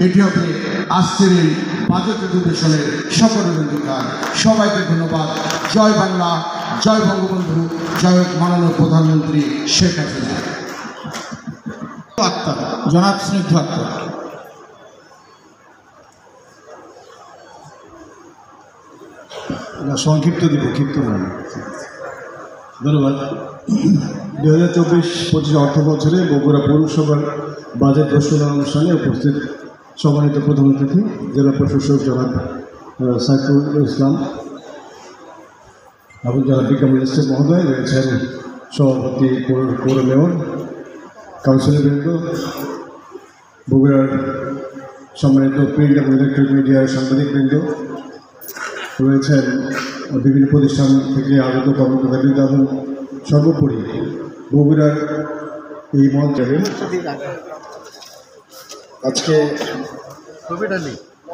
এটি হবে আজকের এই বাজেট অধিবেশনের সকলের অধিকার। সবাইকে ধন্যবাদ। জয় বাংলা, জয় বঙ্গবন্ধু, জয় মাননীয় প্রধানমন্ত্রী শেখ হাসিনা। আক্তার, জনাব স্নিগ্ধ আক্তার। সংক্ষিপ্ত দিব, ক্ষিপ্ত নয়। ধন্যবাদ। 2024-25 অর্থ বছরে বগুড়া পৌরসভার বাজেট ঘোষণা অনুষ্ঠানে উপস্থিত সম্মানিত প্রধান অতিথি জেলা প্রশাসক জনাব সাইফুল ইসলাম এবং যারা বিজ্ঞান মিনিস্টার মহোদয় রয়েছেন, সভাপতি পৌর মেয়র, কাউন্সিলরবৃন্দ, বগুড়ার সম্মানিত প্রিন্ট এবং ইলেকট্রনিক মিডিয়ার সাংবাদিকবৃন্দ রয়েছেন, বিভিন্ন প্রতিষ্ঠান থেকে আগত কর্মকর্তাবৃন্দ এবং সর্বোপরি বগুড়ার এই মঞ্চে আজকে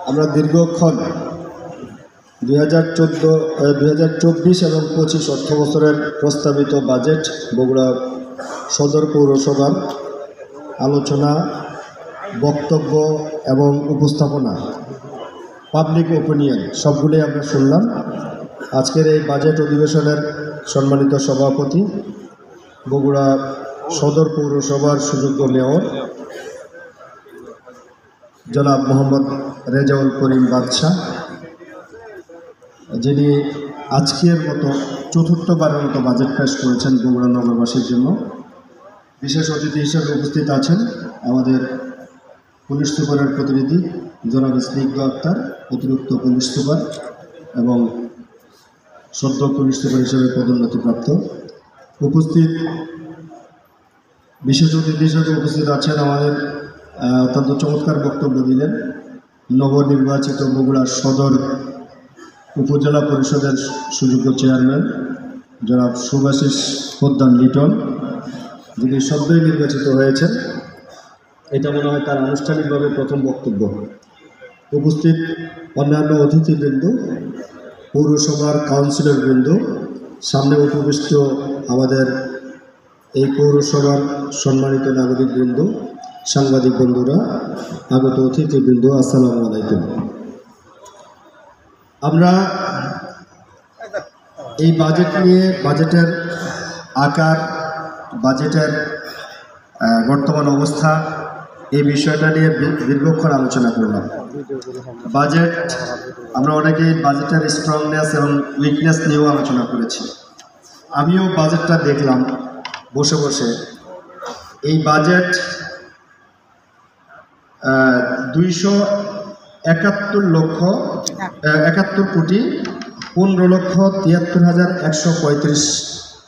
আমরা দীর্ঘক্ষণ 2024 এবং 25 অর্থ বছরের প্রস্তাবিত বাজেট বগুড়া সদর পৌরসভার আলোচনা, বক্তব্য এবং উপস্থাপনা, পাবলিক ওপিনিয়ন সবগুলোই আমরা শুনলাম। আজকের এই বাজেট অধিবেশনের সম্মানিত সভাপতি, বগুড়া সদর পৌরসভার সুযোগ্য মেয়র জনাব মোহাম্মদ রেজাউল করিম বাদশাহ, যিনি আজকের মতো চতুর্থবারের মতো বাজেট পেশ করেছেন বগুড়া নগরবাসীর জন্য। বিশেষ অতিথি হিসেবে উপস্থিত আছেন আমাদের পুলিশ সুপারের প্রতিনিধি জনাব স্নিগ্ধ আক্তার, অতিরিক্ত পুলিশ সুপার এবং সদ্য পুলিশ সুপার হিসেবে পদোন্নতিপ্রাপ্ত। উপস্থিত বিশেষ অতিথি হিসেবে উপস্থিত আছেন আমাদের অত্যন্ত চমৎকার বক্তব্য দিলেন নবনির্বাচিত বগুড়া সদর উপজেলা পরিষদের সুযোগ্য চেয়ারম্যান জনাব সুভাষিস পোদ্দার লিটন, যিনি সদ্যই নির্বাচিত হয়েছেন। এটা মনে হয় তার আনুষ্ঠানিকভাবে প্রথম বক্তব্য। উপস্থিত অন্যান্য অতিথিবৃন্দ, পৌরসভার কাউন্সিলরবৃন্দ, সামনে উপবিষ্ট আমাদের এই পৌরসভার সম্মানিত নাগরিকবৃন্দ, সাংবাদিক বন্ধুরা, আগত অতিথিবৃন্দ, আসসালামু আলাইকুম। আমরা এই বাজেট নিয়ে, বাজেটের আকার, বাজেটের বর্তমান অবস্থা, এই বিষয়টা নিয়ে দীর্ঘক্ষণ আলোচনা করলাম। বাজেট, আমরা অনেকেই বাজেটের স্ট্রংনেস এবং উইকনেস নিয়েও আলোচনা করেছি। আমিও বাজেটটা দেখলাম বসে বসে। এই বাজেট 271 কোটি 15,73,135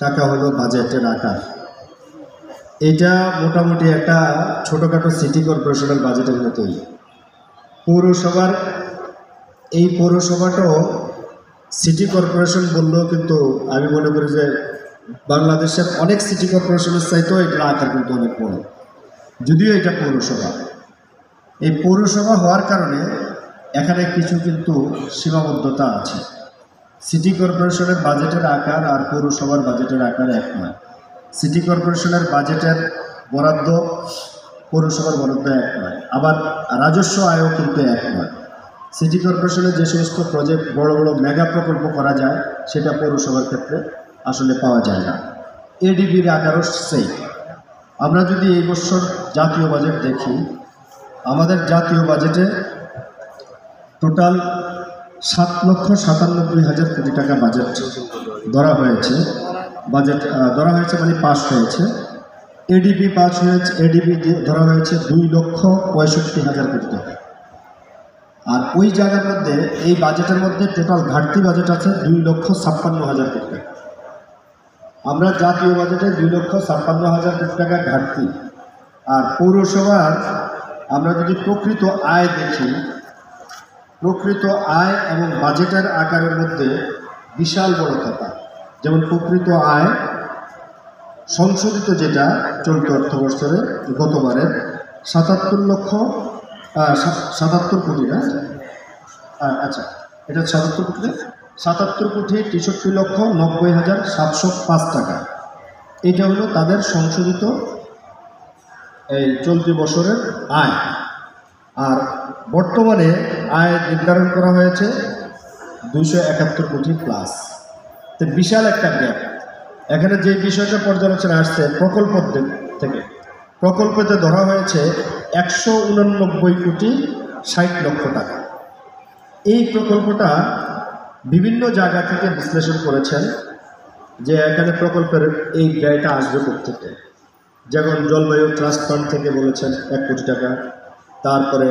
টাকা হলো বাজেটের আকার। এটা মোটামুটি একটা ছোটোখাটো সিটি কর্পোরেশনের বাজেটের মতোই। পৌরসভার এই পৌরসভাটাও সিটি কর্পোরেশন বললেও কিন্তু আমি মনে করি যে বাংলাদেশের অনেক সিটি কর্পোরেশনের চাইতেও এটার আকার কিন্তু অনেক বড়, যদিও এটা পৌরসভা। এই পৌরসভা হওয়ার কারণে এখানে কিছু কিন্তু সীমাবদ্ধতা আছে। সিটি কর্পোরেশনের বাজেটের আকার আর পৌরসভার বাজেটের আকার এক নয়। সিটি কর্পোরেশনের বাজেটের বরাদ্দ পৌরসভার বরাদ্দ এক নয়, আবার রাজস্ব আয়ও কিন্তু এক নয়। সিটি কর্পোরেশনের যে সমস্ত প্রজেক্ট, বড় বড় মেগা প্রকল্প করা যায়, সেটা পৌরসভার ক্ষেত্রে আসলে পাওয়া যায় না। এডিবির আকারও সেই। আমরা যদি এই বছর জাতীয় বাজেট দেখি, আমাদের জাতীয় বাজেটে টোটাল 7,97,000 কোটি টাকা বাজেট ধরা হয়েছে। মানে পাস হয়েছে। এডিবি পাস হয়েছে, এডিবি ধরা হয়েছে 2,65,000 কোটি টাকা। আর ওই জায়গার মধ্যে, এই বাজেটের মধ্যে টোটাল ঘাটতি বাজেট আছে 2,56,000 কোটি টাকা। আমরা জাতীয় বাজেটে 2,56,000 কোটি টাকা ঘাটতি। আর পৌরসভার আমরা যদি প্রকৃত আয় দেখি, প্রকৃত আয় এবং বাজেটের আকারের মধ্যে বিশাল বড় কথা। যেমন প্রকৃত আয় সংশোধিত যেটা চলতি অর্থবর্ষে গতবারের 77 কোটি না, আচ্ছা এটা 77 কোটি, 77,63,90,705 টাকা। এটা হলো তাদের সংশোধিত এই চলতি বছরের আয়। আর বর্তমানে আয় নির্ধারণ করা হয়েছে 271 কোটি প্লাস। তো বিশাল একটা গ্যাপ। এখানে যে বিষয়টা পর্যালোচনা আসছে প্রকল্প থেকে, প্রকল্পতে ধরা হয়েছে 189 কোটি 60 লক্ষ টাকা। এই প্রকল্পটা বিভিন্ন জায়গা থেকে বিশ্লেষণ করেছেন যে এখানে প্রকল্পের এই ব্যয়টা আসবে কোত্থেকে। যেমন জলবায়ু ট্রাস্ট ফান্ড থেকে বলেছেন 1 কোটি টাকা, তারপরে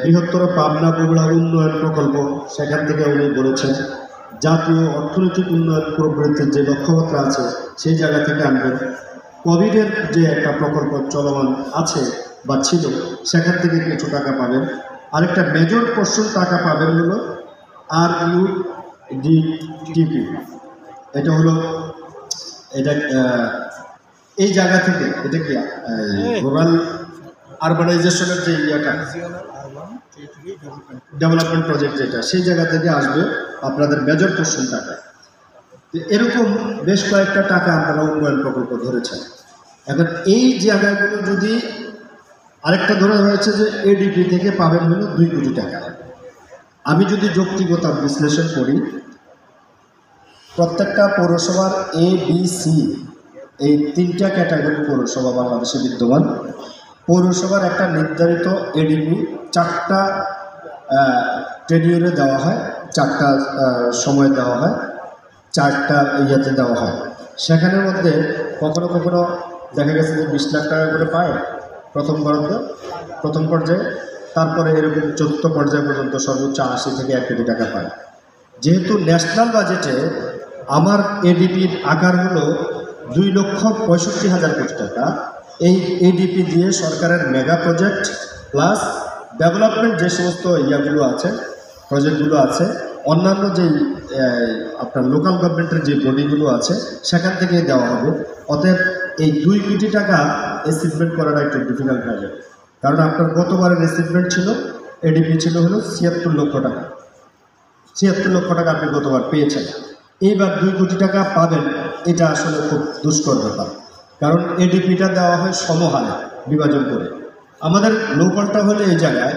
বৃহত্তর পাবনা বগুড়া উন্নয়ন প্রকল্প সেখান থেকে উনি বলেছেন, জাতীয় অর্থনৈতিক উন্নয়ন প্রবৃদ্ধির যে লক্ষ্যমাত্রা আছে সেই জায়গা থেকে আনবেন, কোভিডের যে একটা প্রকল্প চলমান আছে বা ছিল সেখান থেকে কিছু টাকা পাবেন, আরেকটা মেজর পোর্শন টাকা পাবেন হলো RUDTP, এটা হলো এটা এই জায়গা থেকে, এটা কি রুরাল আরবানাইজেশনের যে ইয়েটা ডেভেলপমেন্ট প্রজেক্ট যেটা, সেই জায়গা থেকে আসবে আপনাদের মেজর পোর্শন টাকা। এরকম বেশ কয়েকটা টাকা আপনারা উন্নয়ন প্রকল্প ধরেছেন। এখন এই জায়গাগুলো যদি আরেকটা ধরা হয়েছে যে এডিপি থেকে পাবেন হলো 2 কোটি টাকা। আমি যদি যৌক্তিকতা বিশ্লেষণ করি, প্রত্যেকটা পৌরসভার ABC এই 3টা ক্যাটাগরি পৌরসভা বাংলাদেশে বিদ্যমান। পৌরসভার একটা নির্ধারিত এডিপি 4টা টেনিয়রে দেওয়া হয়, 4টা সময় দেওয়া হয়, 4টা ইয়েতে দেওয়া হয়। সেখানের মধ্যে কখনো কখনো দেখা গেছে যে 20 লাখ টাকা করে পায় প্রথম পর্যায়ে, তারপরে এরকম 4র্থ পর্যায় পর্যন্ত সর্বোচ্চ 80 থেকে 1 কোটি টাকা পায়। যেহেতু ন্যাশনাল বাজেটে আমার এডিপির আকার হলো 2,65,000 কোটি টাকা, এই এডিপি দিয়ে সরকারের মেগা প্রজেক্ট প্লাস ডেভেলপমেন্ট যে সমস্ত ইয়াগুলো আছে, প্রজেক্টগুলো আছে, অন্যান্য যেই আপনার লোকাল গভর্নমেন্টের যে বডিগুলো আছে সেখান থেকে দেওয়া হবে। অতএব এই 2 কোটি টাকা অ্যাচিভমেন্ট করাটা একটু ডিফিকাল্ট হয়ে যাবে, কারণ আপনার গতবারের অ্যাচিভমেন্ট ছিল, এডিপি ছিল হলো 76 লক্ষ টাকা। 76 লক্ষ টাকা আপনি গতবার পেয়েছেন। এইবার 2 কোটি টাকা পাবেন, এটা আসলে খুব দুষ্কর ব্যাপার, কারণ এডিপিটা দেওয়া হয় সমহারে বিভাজন করে। আমাদের লোকালটা হলো এই জায়গায়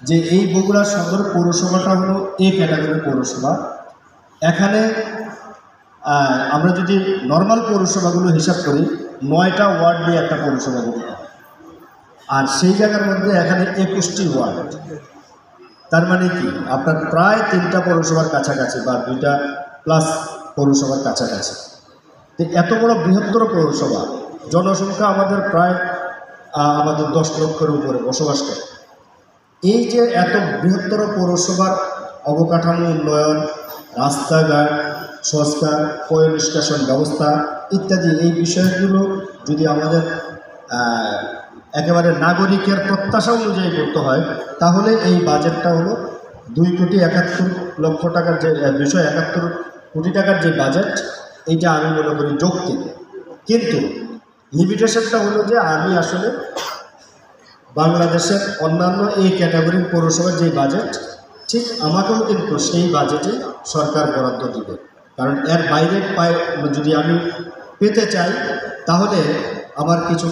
যে এই বগুড়া সদর পৌরসভাটা হলো এ ক্যাটাগরির পৌরসভা। এখানে আমরা যদি নর্মাল পৌরসভাগুলো হিসাব করি 9টা ওয়ার্ড নিয়ে একটা পৌরসভা গঠিত, আর সেই জায়গার মধ্যে এখানে 21টি ওয়ার্ড। তার মানে কি আপনার প্রায় 3টা পৌরসভার কাছাকাছি বা 2টা প্লাস পৌরসভার কাছাকাছি। তো এত বড় বৃহত্তর পৌরসভা, জনসংখ্যা আমাদের প্রায় আমাদের 10 লক্ষের উপরে বসবাস করে। এই যে এত বৃহত্তর পৌরসভার অবকাঠামো উন্নয়ন, রাস্তাঘাট সংস্কার, পয় নিষ্কাশন ব্যবস্থা ইত্যাদি এই বিষয়গুলো যদি আমাদের একেবারে নাগরিকের প্রত্যাশা অনুযায়ী করতে হয়, তাহলে এই বাজেটটা হলো 2,71 লক্ষ টাকার যে 271 কোটি টাকার যে বাজেট, এইটা আমি মনে করি যৌক্তিক। কিন্তু লিমিটেশনটা হলো যে আমি আসলে বাংলাদেশের অন্যান্য এই ক্যাটাগরির পৌরসভার যে বাজেট, ঠিক আমাকেও কিন্তু সেই বাজেটে সরকার বরাদ্দ দিবে, কারণ এর বাইরে যদি আমি পেতে চাই তাহলে আমার কিছু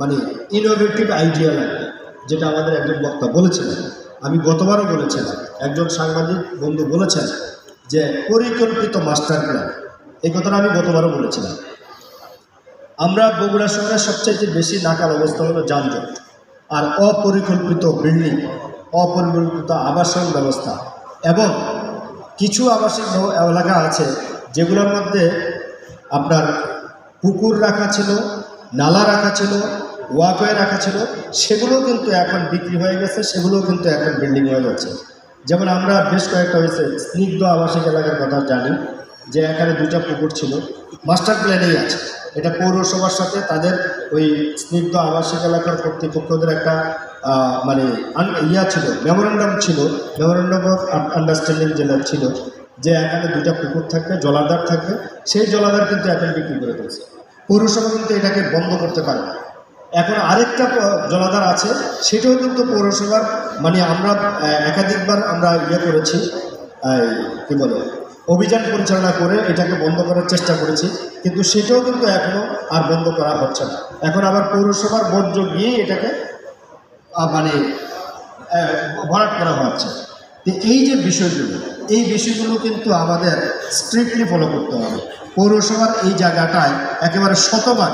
মানে ইনোভেটিভ আইডিয়া লাগবে, যেটা আমাদের একজন বক্তা বলেছিলেন, আমি গতবারও বলেছিলাম, একজন সাংবাদিক বন্ধু বলেছেন যে পরিকল্পিত মাস্টার প্ল্যান। এই কথাটা আমি গতবারও বলেছিলাম। আমরা বগুড়া শহরের সবচেয়ে বেশি নাকাল অবস্থা হলো যানজট আর অপরিকল্পিত বিল্ডিং, অপরিকল্পিত আবাসন ব্যবস্থা, এবং কিছু আবাসিক এলাকা আছে যেগুলোর মধ্যে আপনার পুকুর রাখা ছিল, নালা রাখা ছিল, ওয়াকওয়ে রাখা ছিল, সেগুলো কিন্তু এখন বিক্রি হয়ে গেছে, সেগুলো কিন্তু এখন বিল্ডিং হয়ে যাচ্ছে। যেমন আমরা বেশ কয়েকটা হয়েছে স্নিগ্ধ আবাসিক এলাকার কথা জানি, যে এখানে 2টা পুকুর ছিল, মাস্টার প্ল্যানেই আছে। এটা পৌরসভার সাথে তাদের ওই স্নিগ্ধ আবাসিক এলাকার কর্তৃপক্ষদের একটা মানে ছিল, মেমোরেন্ডাম ছিল, মেমোরেন্ডাম অফ আন্ডারস্ট্যান্ডিং যেটা ছিল, যে এখানে 2টা পুকুর থাকবে, জলাধার থাকবে। সেই জলাধার কিন্তু এখন বিক্রি করে দিয়েছে পৌরসভা, কিন্তু এটাকে বন্ধ করতে পারে। এখন আরেকটা জলাধার আছে, সেটাও কিন্তু পৌরসভার মানে আমরা একাধিকবার আমরা করেছি, কী বলে অভিযান পরিচালনা করে এটাকে বন্ধ করার চেষ্টা করেছি, কিন্তু সেটাও কিন্তু এখনও আর বন্ধ করা হচ্ছে না। এখন আবার পৌরসভার বর্জ্য গিয়ে এটাকে মানে ভরাট করা হচ্ছে। তো এই যে বিষয়গুলো, এই বিষয়গুলো কিন্তু আমাদের স্ট্রিক্টলি ফলো করতে হবে। পৌরসভার এই জায়গাটায় একেবারে শতভাগ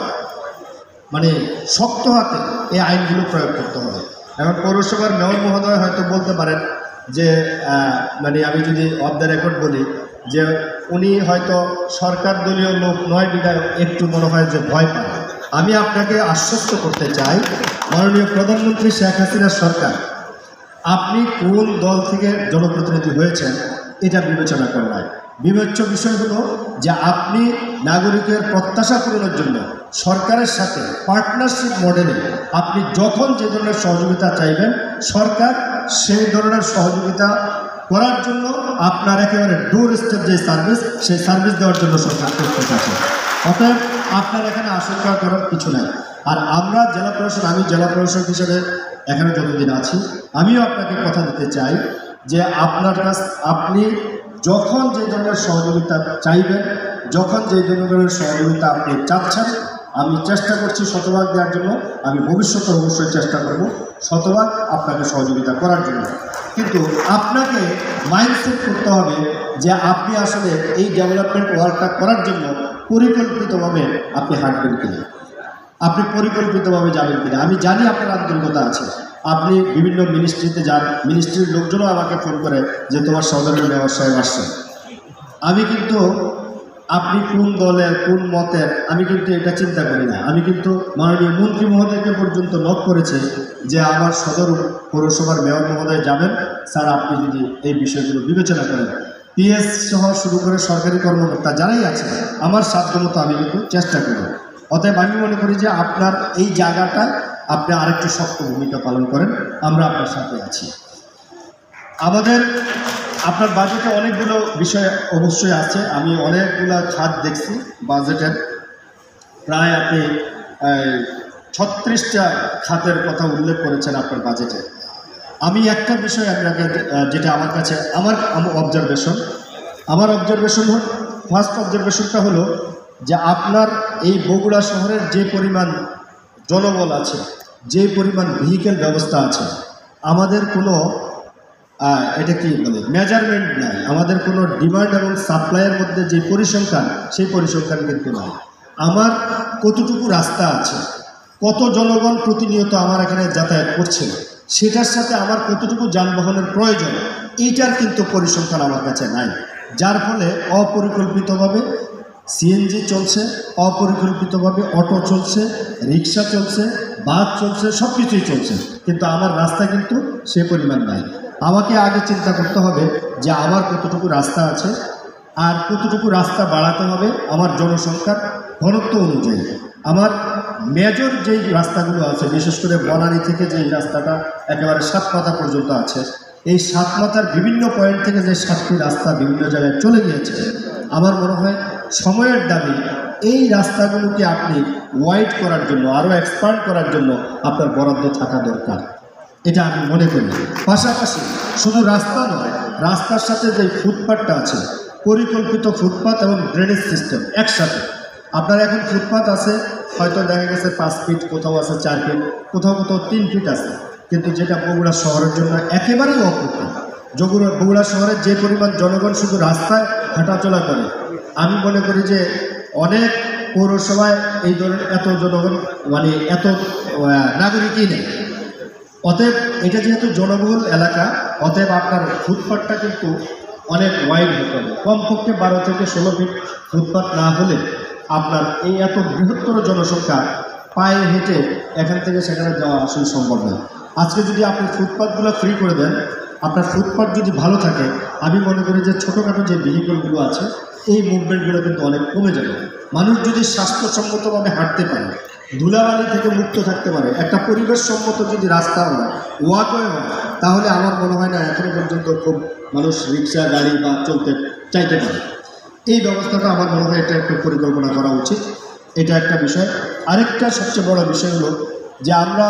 মানে শক্ত হাতে এই আইনগুলো প্রয়োগ করতে হবে। এখন পৌরসভার মেয়র মহোদয় হয়তো বলতে পারেন যে মানে আমি যদি অফ দ্য রেকর্ড বলি যে উনি হয়তো সরকার দলীয় লোক নয় বিধায় একটু মনে হয় যে ভয় পান। আমি আপনাকে আশ্বস্ত করতে চাই, মাননীয় প্রধানমন্ত্রী শেখ হাসিনার সরকার, আপনি কোন দল থেকে জনপ্রতিনিধি হয়েছেন এটা বিবেচনা করা হয়। বিবেচ্য বিষয় হলো যে আপনি নাগরিকের প্রত্যাশা পূরণের জন্য সরকারের সাথে পার্টনারশিপ মডেলে আপনি যখন যে ধরনের সহযোগিতা চাইবেন, সরকার সেই ধরনের সহযোগিতা করার জন্য আপনার একেবারে ডোর স্টেপ যে সার্ভিস, সেই সার্ভিস দেওয়ার জন্য সরকার প্রস্তুত আছে। অতএব আপনার এখানে আশঙ্কা করার কিছু নাই। আর আমরা জেলা প্রশাসন, আমি জেলা প্রশাসক হিসেবে এখানে যতদিন আছি, আমিও আপনাকে কথা দিতে চাই যে আপনার কাছ আপনি যখন যে ধরনের সহযোগিতা চাইবেন, যখন যে ধরনের সহযোগিতা আপনি চাচ্ছেন, আমি চেষ্টা করছি শতভাগ দেওয়ার জন্য। আমি ভবিষ্যতে অবশ্যই চেষ্টা করব শতভাগ আপনাকে সহযোগিতা করার জন্য। কিন্তু আপনাকে মাইন্ডসেট করতে হবে যে আপনি আসলে এই ডেভেলপমেন্ট ওয়ার্কটা করার জন্য পরিকল্পিতভাবে আপনি হাঁটবেন কিনা, আপনি পরিকল্পিতভাবে যাবেন কিনা। আমি জানি আপনার আন্তরিকতা আছে, আপনি বিভিন্ন মিনিস্ট্রিতে যান, মিনিস্ট্রির লোকজনও আমাকে ফোন করে যে তোমার সদরের মেয়র সাহেব আসছেন। আমি কিন্তু আপনি কোন দলের কোন মতের আমি কিন্তু এটা চিন্তা করি না। আমি কিন্তু মাননীয় মন্ত্রী মহোদয়কে পর্যন্ত নক করেছি যে আমার সদর পৌরসভার মেয়র মহোদয় যাবেন, স্যার আপনি যদি এই বিষয়গুলো বিবেচনা করেন। পিএস সহ শুরু করে সরকারি কর্মকর্তা যারাই আছে, আমার সাধ্যমতো আমি কিন্তু চেষ্টা করি। অতএব আমি মনে করি যে আপনার এই জায়গাটা আপনি আরেকটু শক্ত ভূমিকা পালন করেন, আমরা আপনার সাথে আছি। আমাদের আপনার বাজেটে অনেকগুলো বিষয় অবশ্যই আছে, আমি অনেকগুলো খাত দেখছি বাজেটের, প্রায় আপনি 36টা খাতের কথা উল্লেখ করেছেন আপনার বাজেটে। আমি একটা বিষয় আপনাকে যেটা আমার কাছে আমার অবজারভেশন ফার্স্ট অবজারভেশনটা হলো যে আপনার এই বগুড়া শহরের যে পরিমাণ জনবল আছে, যে পরিমাণ ভেহিকেল ব্যবস্থা আছে, আমাদের কোনো এটা কি বলে মেজারমেন্ট নাই। আমাদের কোনো ডিমান্ড এবং সাপ্লাইয়ের মধ্যে যে পরিসংখ্যান, সেই পরিসংখ্যান কিন্তু নাই। আমার কতটুকু রাস্তা আছে, কত জনগণ প্রতিনিয়ত আমার এখানে যাতায়াত করছে, সেটার সাথে আমার কতটুকু যানবাহনের প্রয়োজন, এইটার কিন্তু পরিসংখ্যান আমার কাছে নাই। যার ফলে অপরিকল্পিতভাবে সিএনজি চলছে, অপরিকল্পিতভাবে অটো চলছে, রিক্সা চলছে, বাস চলছে, সব কিছুই চলছে, কিন্তু আমার রাস্তা কিন্তু সে পরিমাণ নাই। আমাকে আগে চিন্তা করতে হবে যে আমার কতটুকু রাস্তা আছে আর কতটুকু রাস্তা বাড়াতে হবে আমার জনসংখ্যার ঘনত্ব অনুযায়ী। আমার মেজর যেই রাস্তাগুলো আছে, বিশেষ করে বনানী থেকে যেই রাস্তাটা একেবারে সাতমাথা পর্যন্ত আছে, এই সাতমাথার বিভিন্ন পয়েন্ট থেকে যে 7টি রাস্তা বিভিন্ন জায়গায় চলে গিয়েছে, আমার মনে হয় সময়ের দাবি এই রাস্তাগুলোকে আপনি ওয়াইড করার জন্য, আরও এক্সপান্ড করার জন্য আপনার বরাদ্দ থাকা দরকার, এটা আমি মনে করি। পাশাপাশি শুধু রাস্তা নয়, রাস্তার সাথে যে ফুটপাথটা আছে, পরিকল্পিত ফুটপাথ এবং ড্রেনেজ সিস্টেম একসাথে। আপনার এখন ফুটপাথ আছে হয়তো দেখা গেছে 5 ফিট, কোথাও আছে 4 ফিট, কোথাও কোথাও 3 ফিট আছে, কিন্তু যেটা বগুড়া শহরের জন্য একেবারেই অপ্রতুল। বগুড়া শহরের যে পরিমাণ জনগণ শুধু রাস্তায় হাঁটাচলা করে, আমি মনে করি যে অনেক পৌরসভায় এই ধরনের এত জনগণ মানে এত নাগরিকই নেই। অতএব এটা যেহেতু জনবহুল এলাকা, অতএব আপনার ফুটপাথটা কিন্তু অনেক ওয়াইড হতে হবে। কমপক্ষে 12 থেকে 16 ফিট ফুটপাথ না হলে আপনার এই এত বৃহত্তর জনসংখ্যা পায়ে হেঁটে এখান থেকে সেখানে যাওয়া আসলে সম্ভব নয়। আজকে যদি আপনি ফুটপাথগুলো ফ্রি করে দেন, আপনার ফুটপাথ যদি ভালো থাকে, আমি মনে করি যে ছোটোখাটো যে ভেহিকলগুলো আছে এই মুভমেন্টগুলো কিন্তু অনেক কমে যাবে। মানুষ যদি স্বাস্থ্যসম্মতভাবে হাঁটতে পারে, ধুলাবালি থেকে মুক্ত থাকতে পারে, একটা পরিবেশসম্মত যদি রাস্তা হয়, ওয়াকওয়ে হয়, তাহলে আমার মনে হয় না এখনো পর্যন্ত খুব মানুষ রিক্সা গাড়ি বা চলতে চাইতে পারে। এই ব্যবস্থাটা আমার মনে হয় এটা একটু পরিকল্পনা করা উচিত, এটা একটা বিষয়। আরেকটা সবচেয়ে বড় বিষয় হলো যে আমরা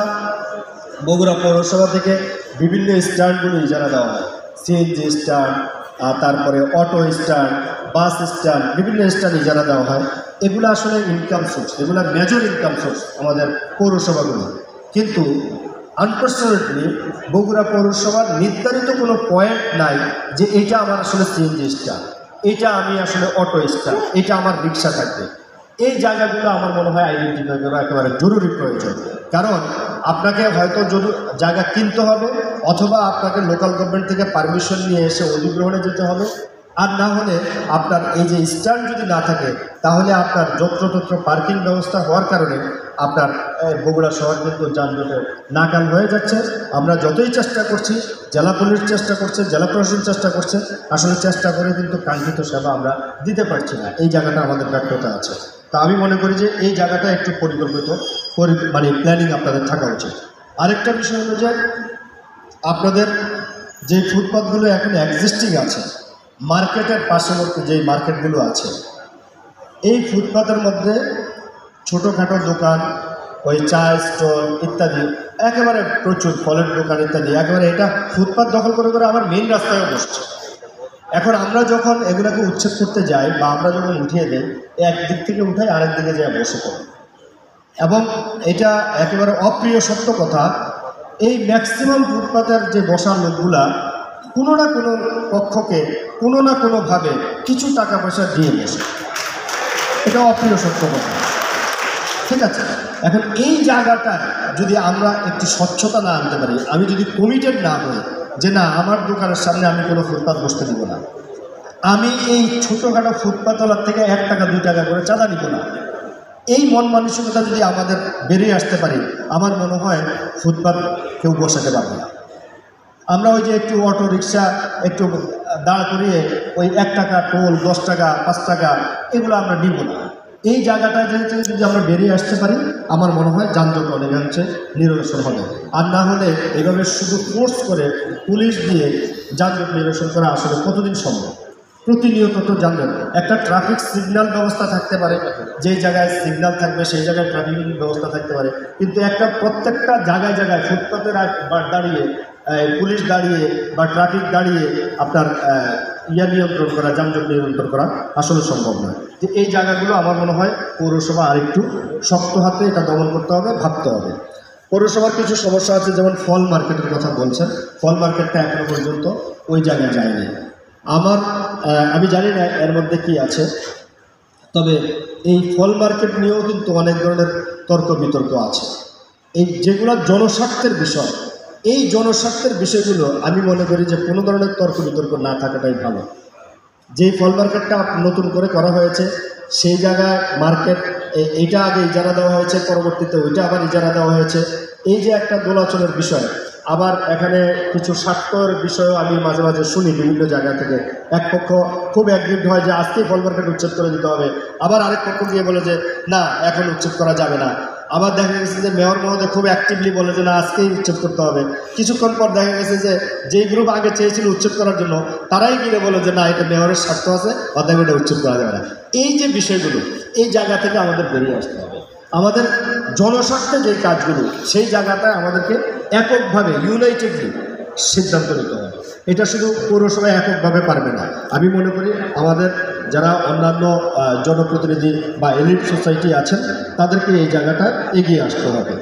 বগুড়া পৌরসভা থেকে বিভিন্ন স্ট্যান্ডগুলো ইজারা দেওয়া হয়, সিএনজি স্ট্যান্ড, তারপরে অটো স্ট্যান্ড, বাস স্ট্যান্ড, বিভিন্ন স্ট্যান্ড ইজারা দেওয়া হয়। এগুলো আসলে ইনকাম সোর্স, এগুলো মেজর ইনকাম সোর্স আমাদের পৌরসভাগুলো। কিন্তু আনফর্চুনেটলি বগুড়া পৌরসভার নির্ধারিত কোনো পয়েন্ট নাই যে এটা আমার আসলে সিএনজি স্ট্যান্ড, এটা আমি আসলে অটো স্ট্যান্ড, এটা আমার রিক্সা থাকবে। এই জায়গাগুলো আমার মনে হয় আইডেন্টিফাই করা একেবারে জরুরি প্রয়োজন। কারণ আপনাকে হয়তো জায়গা কিনতে হবে, অথবা আপনাকে লোকাল গভর্নমেন্ট থেকে পারমিশন নিয়ে এসে অধিগ্রহণে যেতে হবে। আর না হলে আপনার এই যে স্ট্যান্ড যদি না থাকে, তাহলে আপনার যত্রতত্র পার্কিং ব্যবস্থা হওয়ার কারণে আপনার বগুড়া শহর কিন্তু যানজটের নাকাল হয়ে যাচ্ছে। আমরা যতই চেষ্টা করছি, জেলা পুলিশ চেষ্টা করছে, জেলা প্রশাসন চেষ্টা করছে, আসলে চেষ্টা করে কিন্তু কাঙ্ক্ষিত সেবা আমরা দিতে পারছি না। এই জায়গাটা আমাদের ব্যর্থতা আছে। তা আমি মনে করি যে এই জায়গাটা একটু পরিকল্পিত মানে প্ল্যানিং আপনাদের থাকা উচিত। আরেকটা বিষয় হলো যে আপনাদের যে ফুটপাথগুলো এখন এক্সিস্টিং আছে, মার্কেটের পার্শ্ববর্তী যেই মার্কেটগুলো আছে, এই ফুটপাথের মধ্যে ছোটোখাটো দোকান, ওই চা স্টল ইত্যাদি একেবারে প্রচুর, ফলের দোকান ইত্যাদি একেবারে এটা ফুটপাথ দখল করে করে আমার মেইন রাস্তায় বসছে। এখন আমরা যখন এগুলোকে উচ্ছেদ করতে যাই বা আমরা যখন উঠিয়ে দিই, একদিক থেকে উঠাই আরেক দিকে যায় বসে পড়ে। এবং এটা একেবারে অপ্রিয় সত্য কথা, এই ম্যাক্সিমাম ফুটপাথের যে বসার লোকগুলা কোনো না কোনো পক্ষকে কোনো না কোনোভাবে কিছু টাকা পয়সা দিয়ে বসে, এটা অপ্রিয় সত্য কথা। ঠিক আছে, এখন এই জায়গাটা যদি আমরা একটু স্বচ্ছতা না আনতে পারি, আমি যদি কমিটেড না হই যে না আমার দোকানের সামনে আমি কোনো ফুটপাথ বসতে দিব না, আমি এই ছোটোখাটো ফুটপাথওয়ালার থেকে 1 টাকা 2 টাকা করে চাঁদা নিব না, এই মন মানসিকতা যদি আমাদের বেরিয়ে আসতে পারি, আমার মনে হয় ফুটপাথ কেউ বসাতে পারবে না। আমরা ওই যে একটু অটো রিক্সা একটু দাঁড় করিয়ে ওই 1 টাকা টোল, 10 টাকা 5 টাকা এগুলো আমরা নিব না। এই জায়গাটায় যদি আমরা বেরিয়ে আসতে পারি, আমার মনে হয় যানজট অনেকাংশে নিরসন হবে। আর না হলে এভাবে শুধু ফোর্স করে পুলিশ দিয়ে যানজট নিরসন করা আসলে কতদিন সম্ভব? প্রতিনিয়ত তো যানজট। একটা ট্রাফিক সিগন্যাল ব্যবস্থা থাকতে পারে, যেই জায়গায় সিগন্যাল থাকবে সেই জায়গায় ট্রাফিক ব্যবস্থা থাকতে পারে, কিন্তু একটা প্রত্যেকটা জায়গায় জায়গায় ফুটপাথের দাঁড়িয়ে পুলিশ দাঁড়িয়ে বা ট্রাফিক দাঁড়িয়ে আপনার নিয়ন্ত্রণ করা, যানজট নিয়ন্ত্রণ করা আসলে সম্ভব নয়। যে এই জায়গাগুলো আমার মনে হয় পৌরসভা আরেকটু শক্ত হাতে এটা দমন করতে হবে, ভাবতে হবে। পৌরসভার কিছু সমস্যা আছে, যেমন ফল মার্কেটের কথা বলছেন, ফল মার্কেটটা এখনো পর্যন্ত ওই জায়গায় যায়নি। আমি জানি না এর মধ্যে কি আছে, তবে এই ফল মার্কেট নিয়েও কিন্তু অনেক ধরনের তর্ক বিতর্ক আছে। এই যেগুলো জনস্বার্থের বিষয়, এই জনস্বার্থের বিষয়গুলো আমি মনে করি যে কোনো ধরনের তর্ক বিতর্ক না থাকাটাই ভালো। যেই ফল মার্কেটটা নতুন করে করা হয়েছে, সেই জায়গায় মার্কেট এইটা আগে ইজারা দেওয়া হয়েছে, পরবর্তীতে ওইটা আবার ইজারা দেওয়া হয়েছে। এই যে একটা দোলাচলের বিষয়, আবার এখানে কিছু স্বার্থর বিষয়ও আমি মাঝে মাঝে শুনি বিভিন্ন জায়গা থেকে। এক পক্ষ খুব অ্যাগ্রিড হয় যে আজকেই ফল মার্কেট উচ্ছেদ করে দিতে হবে, আবার আরেক পক্ষ গিয়ে বলে যে না এখন উচ্ছেদ করা যাবে না। আবার দেখা গেছে যে মেয়র মহোদয় খুব অ্যাক্টিভলি বলে যে না আজকেই উচ্ছেদ করতে হবে। কিছুক্ষণ পর দেখা গেছে যে যেই গ্রুপ আগে চেয়েছিল উচ্ছেদ করার জন্য, তারাই গিয়ে বলে যে না এটা মেয়রের স্বার্থ আছে, অতএব এটা উচ্ছেদ করা যাবে না। এই যে বিষয়গুলো, এই জায়গা থেকে আমাদের বেরিয়ে আসতে হবে। আমাদের জনস্বার্থে যে কাজগুলো, সেই জায়গাটায় আমাদেরকে এককভাবে ইউনাইটেডলি সিদ্ধান্ত নিতে হবে। এটা শুধু পৌরসভায় এককভাবে পারবে না। আমি মনে করি আমাদের যারা অন্যান্য জনপ্রতিনিধি বা এলিট সোসাইটি আছেন, তাদেরকে এই জায়গাটা এগিয়ে আসতে হবে।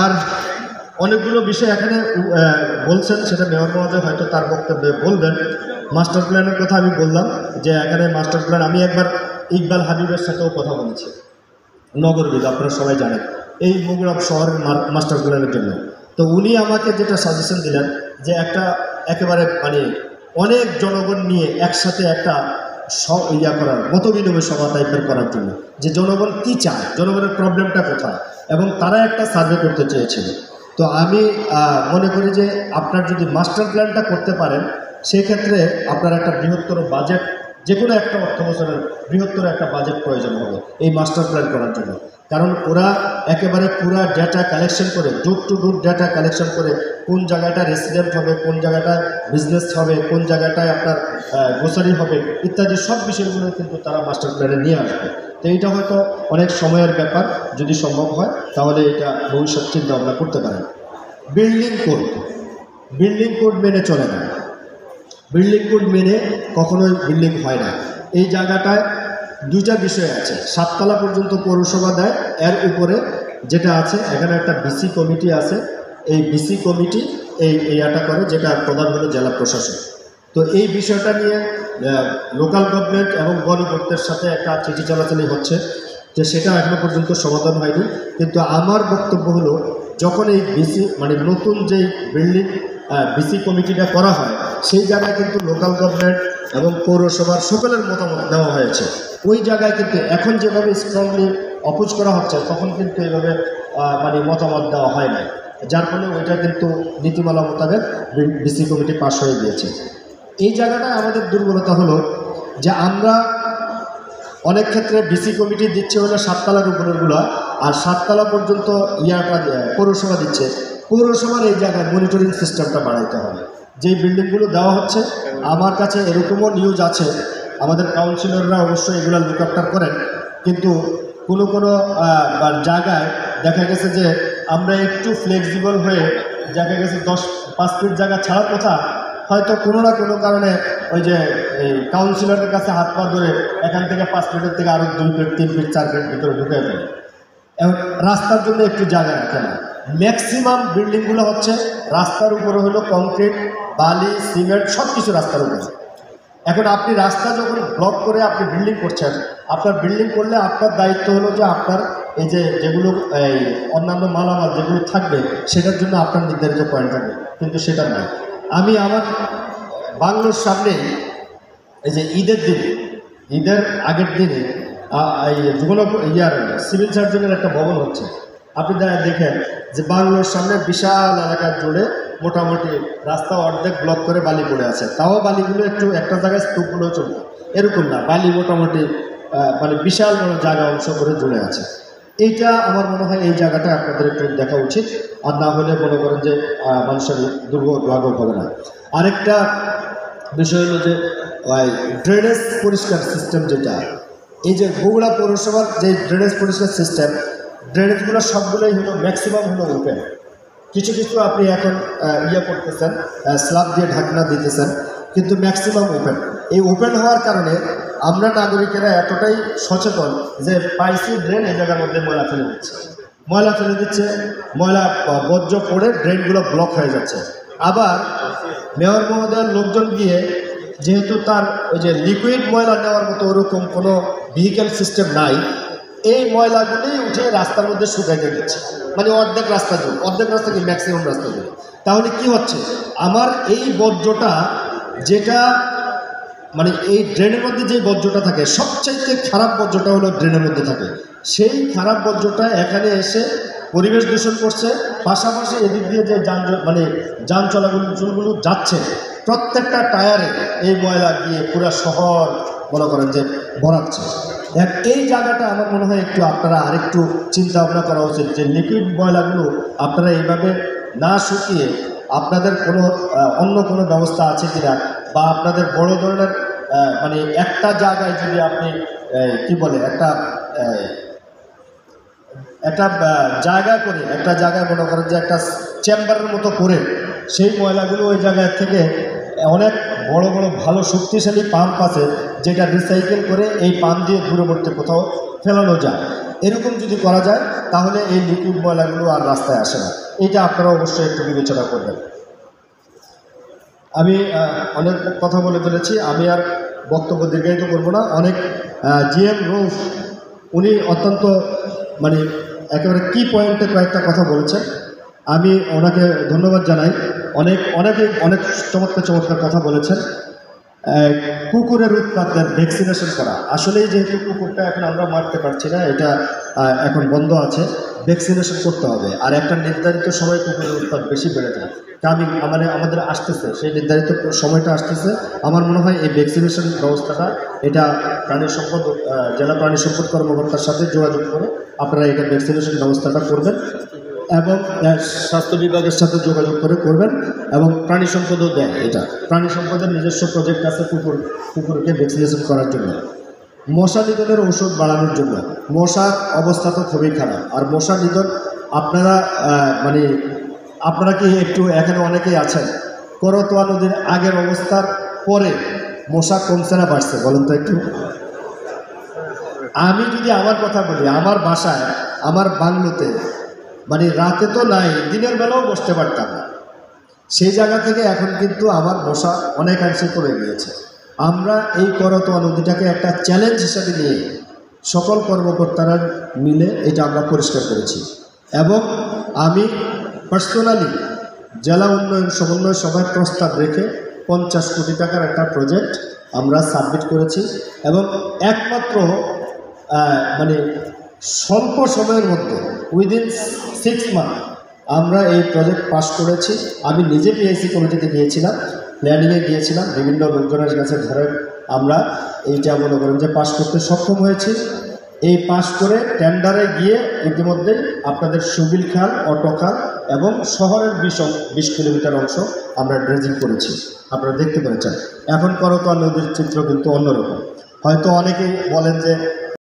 আর অনেকগুলো বিষয় এখানে বলছেন, সেটা মেয়র মহোদয় হয়তো তার বক্তব্যে বলবেন। মাস্টার প্ল্যানের কথা আমি বললাম যে এখানে মাস্টার প্ল্যান, আমি একবার ইকবাল হাবিবের সাথেও কথা বলেছি, নগরবিদ, আপনারা সবাই জানেন এই বগুড়া শহরের মাস্টার প্ল্যানের জন্য। তো উনি আমাকে যেটা সাজেশন দিলেন যে একটা একেবারে মানে অনেক জনগণ নিয়ে একসাথে একটা করার, মত বিনিময় সভা টাইপের করার জন্য, যে জনগণ কী চায়, জনগণের প্রবলেমটা কোথায়, এবং তারা একটা সার্ভে করতে চেয়েছিল। তো আমি মনে করি যে আপনার যদি মাস্টার প্ল্যানটা করতে পারেন, সেক্ষেত্রে আপনার একটা বৃহত্তর বাজেট, যে কোনো একটা অর্থ বছরের বৃহত্তর একটা বাজেট প্রয়োজন হবে এই মাস্টার প্ল্যান করার জন্য। কারণ ওরা একেবারে পুরা ডেটা কালেকশন করে, door to door data collection করে, কোন জায়গাটা রেসিডেন্ট হবে, কোন জায়গাটায় বিজনেস হবে, কোন জায়গাটায় আপনার গ্রোসারি হবে ইত্যাদি সব বিষয়গুলো কিন্তু তারা মাস্টার প্ল্যানে নিয়ে আসবে। তো এইটা হয়তো অনেক সময়ের ব্যাপার, যদি সম্ভব হয় তাহলে এটা ভবিষ্যৎ চিন্তা ভাবনা করতে পারেন। বিল্ডিং কোড মেনে চলে না, বিল্ডিং কোড মেনে কখনোই বিল্ডিং হয় না। এই জায়গাটায় দুইটা বিষয় আছে, 7 তলা পর্যন্ত পৌরসভা দেয়, এর উপরে যেটা আছে এখানে একটা বিসি কমিটি আছে, এই বিসি কমিটি এটা করে, যেটা প্রধান হলো জেলা প্রশাসক। তো এই বিষয়টা নিয়ে লোকাল গভর্নমেন্ট এবং গণপূর্তের সাথে একটা চিঠি চালাচালি হচ্ছে, যে সেটা এখনো পর্যন্ত সমাধান হয়নি। কিন্তু আমার বক্তব্য হলো, যখন এই বিসি মানে নতুন যেই বিল্ডিং বিসি কমিটিটা করা হয়, সেই জায়গায় কিন্তু লোকাল গভর্নমেন্ট এবং পৌরসভার সকলের মতামত নেওয়া হয়েছে। ওই জায়গায় কিন্তু এখন যেভাবে স্ট্রংলি অপোজ করা হচ্ছে, তখন কিন্তু এইভাবে মানে মতামত দেওয়া হয় না, যার ফলে ওইটা কিন্তু নীতিমালা মোতাবেক বিসি কমিটি পাশ হয়ে গিয়েছে। এই জায়গাটায় আমাদের দুর্বলতা হলো যে আমরা অনেক ক্ষেত্রে বিসি কমিটি দিচ্ছে হলো 7 তলার উপরেরগুলো, আর 7 তলা পর্যন্ত পৌরসভা দিচ্ছে। পৌরসভার এই জায়গায় মনিটরিং সিস্টেমটা বাড়াইতে হবে। যেই বিল্ডিংগুলো দেওয়া হচ্ছে, আমার কাছে এরকমও নিউজ আছে, আমাদের কাউন্সিলররা অবশ্যই এগুলো লুকআপটার করেন, কিন্তু কোনো কোনো জায়গায় দেখা গেছে যে আমরা একটু ফ্লেক্সিবল হয়ে দেখা গেছে 5 ফিট জায়গা ছাড়ার কথা, হয়তো কোনো না কোনো কারণে ওই যে এই কাউন্সিলরের কাছে হাত পা ধরে এখান থেকে 5 ফিটের থেকে আরও 2 ফিট 3 ফিট 4 ফিট ভিতরে ঢুকে ফেলে, এবং রাস্তার জন্য একটু জায়গা রাখে না। ম্যাক্সিমাম বিল্ডিংগুলো হচ্ছে রাস্তার উপরে হলো কংক্রিট, বালি, সিমেন্ট সব কিছু রাস্তার উপরে। এখন আপনি রাস্তা যখন ব্লক করে আপনি বিল্ডিং করছেন, আপনার বিল্ডিং করলে আপনার দায়িত্ব হলো যে আপনার এই যে যেগুলো এই অন্যান্য মালামাল যেগুলো থাকবে, সেটার জন্য আপনার নির্ধারিত পয়েন্ট থাকবে, কিন্তু সেটা নয়। আমি আমার বাংলোর সামনে এই যে ঈদের আগের দিনে এই সিভিল সার্জনের একটা ভবন হচ্ছে, আপনি দেখেন যে বাংলোর সামনে বিশাল এলাকা জুড়ে মোটামুটি রাস্তা অর্ধেক ব্লক করে বালি পড়ে আছে। তাও বালিগুলো একটু একটা জায়গায় স্তূপগুলো চলবে, এরকম না, বালি মোটামুটি মানে বিশাল বড় জায়গা অংশ করে জুড়ে আছে। এইটা আমার মনে হয় এই জায়গাটা আপনাদের একটু দেখা উচিত, আর না হলে মনে করেন যে মানুষের দুর্ভাগ্য হবে না। আরেকটা বিষয় হলো যে ড্রেনেজ পরিষ্কার সিস্টেম, যেটা এই যে বগুড়া পৌরসভার যে ড্রেনেজ পরিষ্কার সিস্টেম, ড্রেনেজগুলো সবগুলোই হলো ম্যাক্সিমাম হলো ওপেন। কিছু কিছু আপনি এখন করতেছেন, স্ল্যাব দিয়ে ঢাকনা দিতেছেন, কিন্তু ম্যাক্সিমাম ওপেন। এই ওপেন হওয়ার কারণে আমরা নাগরিকেরা এতটাই সচেতন যে পাইসি ড্রেন এই জায়গার মধ্যে ময়লা ফেলে দিচ্ছে, ময়লা বর্জ্য পড়ে ড্রেনগুলো ব্লক হয়ে যাচ্ছে। আবার মেয়র মহোদয়ের লোকজন গিয়ে, যেহেতু তার ওই যে লিকুইড ময়লা নেওয়ার মতো ওরকম কোনো ভেহিক্যাল সিস্টেম নাই, এই ময়লাগুলি উঠে রাস্তার মধ্যে শুকাইতে দিচ্ছে, মানে অর্ধেক রাস্তা কি ম্যাক্সিমাম রাস্তা জুড়ে। তাহলে কি হচ্ছে, আমার এই বর্জ্যটা, যেটা মানে এই ড্রেনের মধ্যে যে বর্জ্যটা থাকে, সবচাইতে খারাপ বর্জ্যটা হলো ড্রেনের মধ্যে থাকে, সেই খারাপ বর্জ্যটা এখানে এসে পরিবেশ দূষণ করছে। পাশাপাশি এদিক দিয়ে যে যান চলাচলগুলো যাচ্ছে, প্রত্যেকটা টায়ারে এই ময়লা গিয়ে পুরো শহর মনে করেন যে ভরাচ্ছে। এই জায়গাটা আমার মনে হয় একটু আপনারা আরেকটু চিন্তা ভাবনা করা উচিত, যে লিকুইড ময়লাগুলো আপনারা এইভাবে না শুকিয়ে আপনাদের কোনো অন্য কোনো ব্যবস্থা আছে কিনা, বা আপনাদের বড় ধরনের মানে একটা জায়গায় যদি আপনি একটা জায়গা করে, একটা জায়গায় মনে করেন যে একটা চেম্বারের মতো করে, সেই ময়লাগুলো ওই জায়গায় থেকে অনেক বড় বড় ভালো শক্তিশালী পাম্প আছে, যেটা রিসাইকেল করে এই পাম্প দিয়ে দূরবর্তী কোথাও ফেলানো যায়। এরকম যদি করা যায়, তাহলে এই লিকুইড ময়লাগুলো আর রাস্তায় আসে না। এটা আপনারা অবশ্যই একটু বিবেচনা করবেন। আমি অনেক কথা বলে ফেলেছি, আমি আর বক্তব্য দীর্ঘায়িত করবো না। অনেক জিএম রৌফ, উনি অত্যন্ত মানে একেবারে কি পয়েন্টে কয়েকটা কথা বলেছেন, আমি ওনাকে ধন্যবাদ জানাই। অনেক চমৎকার কথা বলেছেন। কুকুরের উৎপাতের ভ্যাকসিনেশন করা, আসলেই যেহেতু কুকুরটা এখন আমরা মারতে পারছি না, এটা এখন বন্ধ আছে, ভ্যাকসিনেশন করতে হবে। আর একটা নির্ধারিত সময় কুকুরের উৎপাত বেশি বেড়ে যায়, আমাদের আসতেছে, সেই নির্ধারিত সময়টা আসতেছে। আমার মনে হয় এই ভ্যাকসিনেশন ব্যবস্থাটা, এটা জেলা প্রাণী সম্পদ কর্মকর্তার সাথে যোগাযোগ করে আপনারা এটা ভ্যাকসিনেশন ব্যবস্থাটা করবেন, এবং স্বাস্থ্য বিভাগের সাথে যোগাযোগ করে করবেন, এবং প্রাণী সম্পদও দেয়। এটা প্রাণী সম্পদের নিজস্ব প্রজেক্ট আছে কুকুরকে ভ্যাকসিনেশন করার জন্য। মশা নিধনের ওষুধ বাড়ানোর জন্য, মশার অবস্থা তো খুবই খারাপ। আর মশা নিধন আপনারা কি একটু, এখানে অনেকেই আছেন, করতোয়া নদীর আগের অবস্থার পরে মশা কমছে না বাড়ছে, বলুন তো একটু। আমি যদি আমার কথা বলি, আমার বাসায় আমার বাংলোতে, মানে রাতে তো নাই, দিনের বেলাও বসতে পারতাম না। সেই জায়গা থেকে এখন কিন্তু আমার বসা অনেকাংশে কমে গিয়েছে। আমরা এই করতোয়া নদীটাকে একটা চ্যালেঞ্জ হিসাবে নিয়ে সকল কর্মকর্তারা মিলে এটা আমরা পরিষ্কার করেছি। এবং আমি পার্সোনালি জেলা উন্নয়ন সমন্বয় সভায় প্রস্তাব রেখে 50 কোটি টাকার একটা প্রজেক্ট আমরা সাবমিট করেছি এবং একমাত্র মানে স্বল্প সময়ের মধ্যে উইদিন 6 মান্থ আমরা এই প্রজেক্ট পাস করেছি। আমি নিজে পিআইসি কমিটিতে গিয়েছিলাম, প্ল্যানিংয়ে গিয়েছিলাম, বিভিন্ন লোকজনের কাছে ধরে আমরা এইটা মনে করেন যে পাস করতে সক্ষম হয়েছি। এই পাস করে টেন্ডারে গিয়ে ইতিমধ্যেই আপনাদের সুবিল খাল, অটো খাল এবং শহরের 20 কিলোমিটার অংশ আমরা ড্রেজিং করেছি, আপনারা দেখতে পেরেছেন। এখন করতোয়া নদীর চিত্র কিন্তু অন্যরকম। হয়তো অনেকেই বলেন যে